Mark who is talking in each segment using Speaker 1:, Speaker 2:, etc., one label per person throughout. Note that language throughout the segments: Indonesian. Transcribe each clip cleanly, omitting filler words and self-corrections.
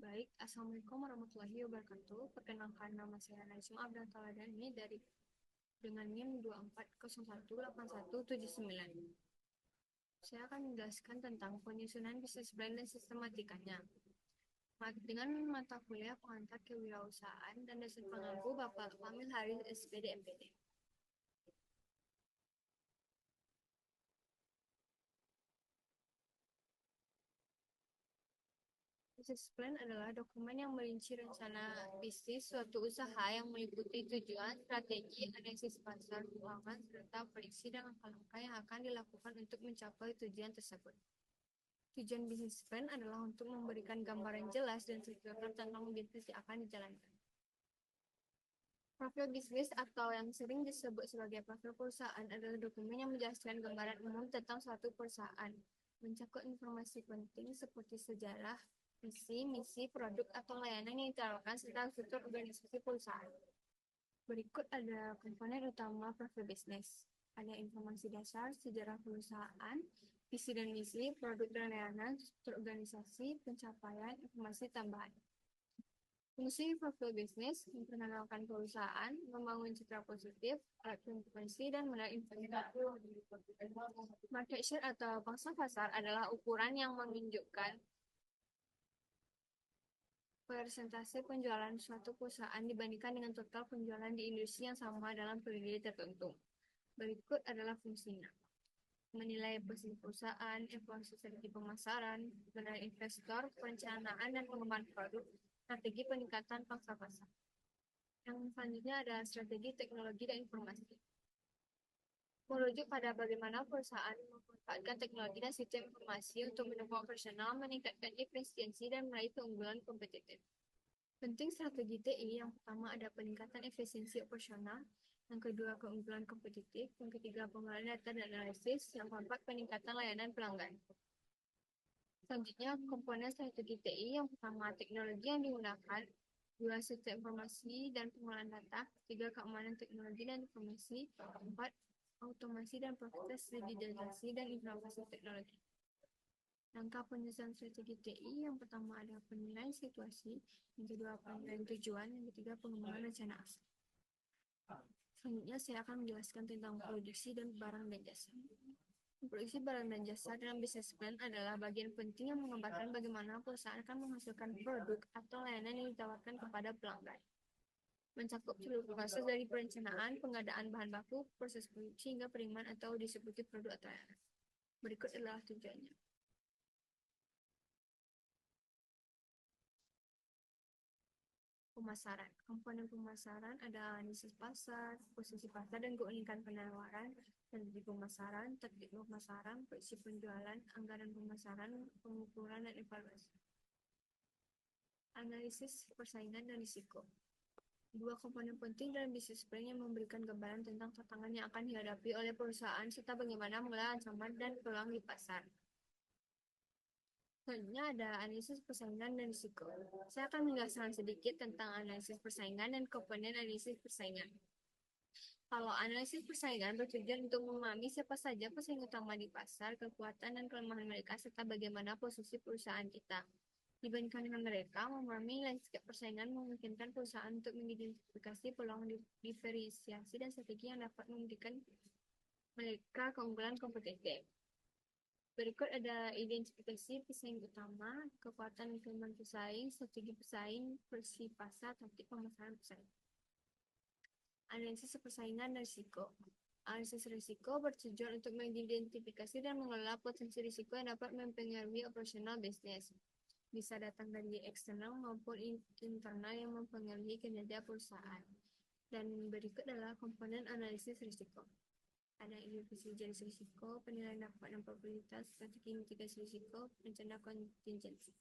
Speaker 1: Baik, Assalamualaikum warahmatullahi wabarakatuh. Perkenalkan nama saya Najma Abdul Taladani dari dengan NIM 24018179. Saya akan menjelaskan tentang penyusunan bisnis plan dan sistematikanya. Dengan mata kuliah pengantar kewirausahaan dan dosen pengampu Bapak Famil Haris SPD MPD. Business plan adalah dokumen yang merinci rencana bisnis suatu usaha yang meliputi tujuan, strategi, analisis pasar, keuangan, serta prediksi dan langkah-langkah yang akan dilakukan untuk mencapai tujuan tersebut. Tujuan bisnis plan adalah untuk memberikan gambaran jelas dan struktur tentang bisnis yang akan dijalankan. Profil bisnis atau yang sering disebut sebagai profil perusahaan adalah dokumen yang menjelaskan gambaran umum tentang suatu perusahaan, mencakup informasi penting seperti sejarah, visi, misi, produk, atau layanan yang ditawarkan serta struktur organisasi perusahaan. Berikut ada komponen utama profil bisnis. Ada informasi dasar, sejarah perusahaan, visi dan misi, produk dan layanan, struktur organisasi, pencapaian, informasi tambahan. Fungsi profil bisnis memperkenalkan perusahaan, membangun citra positif, alat konkurensi, dan menarik investasi. Market share atau pangsa pasar adalah ukuran yang menunjukkan persentase penjualan suatu perusahaan dibandingkan dengan total penjualan di industri yang sama dalam periode tertentu. Berikut adalah fungsinya. Menilai posisi perusahaan, evaluasi strategi pemasaran, menarik investor, perencanaan dan pengembangan produk, strategi peningkatan pangsa pasar. Yang selanjutnya adalah strategi teknologi dan informasi. Merujuk pada bagaimana perusahaan memanfaatkan teknologi dan sistem informasi untuk mendukung operasional, meningkatkan efisiensi, dan meraih keunggulan kompetitif. Penting strategi TI yang pertama ada peningkatan efisiensi operasional, yang kedua keunggulan kompetitif, yang ketiga pengolahan data dan analisis, yang keempat peningkatan layanan pelanggan. Selanjutnya komponen strategi TI yang pertama teknologi yang digunakan, dua sistem informasi dan pengolahan data, tiga keamanan teknologi dan informasi, empat automasi dan proses digitalisasi dan inovasi teknologi. Langkah penyusunan strategi TI yang pertama ada penilaian situasi, yang kedua penilaian tujuan, yang ketiga pengembangan rencana aksi. Selanjutnya saya akan menjelaskan tentang produksi dan barang dan jasa. Produksi barang dan jasa dalam bisnis plan adalah bagian penting yang menggambarkan bagaimana perusahaan akan menghasilkan produk atau layanan yang ditawarkan kepada pelanggan. Mencakup seluruh proses dari perencanaan, pengadaan bahan baku, proses produksi hingga penerimaan atau distribusi produk atau layanan. Berikut adalah tujuannya. Pemasaran. Komponen pemasaran ada analisis pasar, posisi pasar dan keunikan penawaran, strategi pemasaran, taktik pemasaran, prediksi penjualan, anggaran pemasaran, pengukuran dan evaluasi. Analisis persaingan dan risiko. Dua komponen penting dalam bisnis plan yang memberikan gambaran tentang tantangan yang akan dihadapi oleh perusahaan serta bagaimana mengelola ancaman dan peluang di pasar. Selanjutnya ada analisis persaingan dan risiko. Saya akan menjelaskan sedikit tentang analisis persaingan dan komponen analisis persaingan. Kalau analisis persaingan bertujuan untuk memahami siapa saja pesaing utama di pasar, kekuatan dan kelemahan mereka, serta bagaimana posisi perusahaan kita. Dibandingkan dengan mereka, memahami landscape persaingan memungkinkan perusahaan untuk mengidentifikasi peluang diferensiasi dan strategi yang dapat memberikan mereka keunggulan kompetitif. Berikut ada identifikasi pesaing utama, kekuatan kelemahan pesaing, strategi pesaing, versi pasar, taktik pemasaran pesaing. Analisis persaingan dan risiko. Analisis risiko bertujuan untuk mengidentifikasi dan mengelola potensi risiko yang dapat mempengaruhi operasional bisnis. Bisa datang dari eksternal maupun internal yang mempengaruhi kinerja perusahaan. Dan berikut adalah komponen analisis risiko. Ada identifikasi jenis risiko, penilaian dampak dan probabilitas, strategi mitigasi risiko, rencana kontingensi.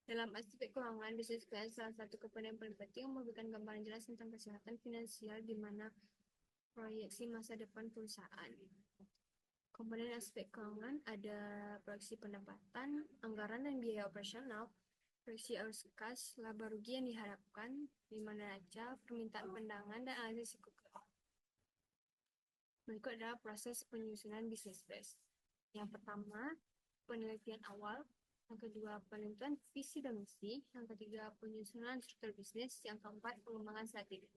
Speaker 1: Dalam aspek keuangan, bisnis plan salah satu komponen paling penting memberikan gambaran jelas tentang kesehatan finansial di mana proyeksi masa depan perusahaan. Komponen aspek keuangan ada proyeksi pendapatan, anggaran dan biaya operasional, proyeksi arus kas, laba rugi yang diharapkan, di mana neraca, permintaan pendanaan, dan analisis risiko. Berikut adalah proses penyusunan bisnis plan. Yang pertama, penelitian awal. Yang kedua, penentuan visi dan misi. Yang ketiga, penyusunan struktur bisnis. Yang keempat, pengembangan strategi.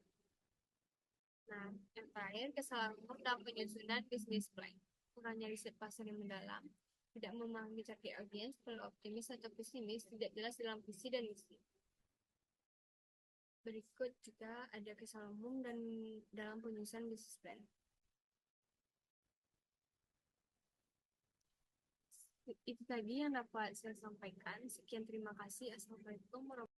Speaker 1: Nah, yang terakhir, kesalahan umum dalam penyusunan bisnis plan. Kurangnya riset pasar yang mendalam, tidak memahami target audiens, terlalu optimis atau pesimis, tidak jelas dalam visi dan misi. Berikut juga ada kesalahan umum dan dalam penyusunan bisnis plan. Itu tadi yang dapat saya sampaikan. Sekian, terima kasih. Assalamualaikum warahmatullahi wabarakatuh.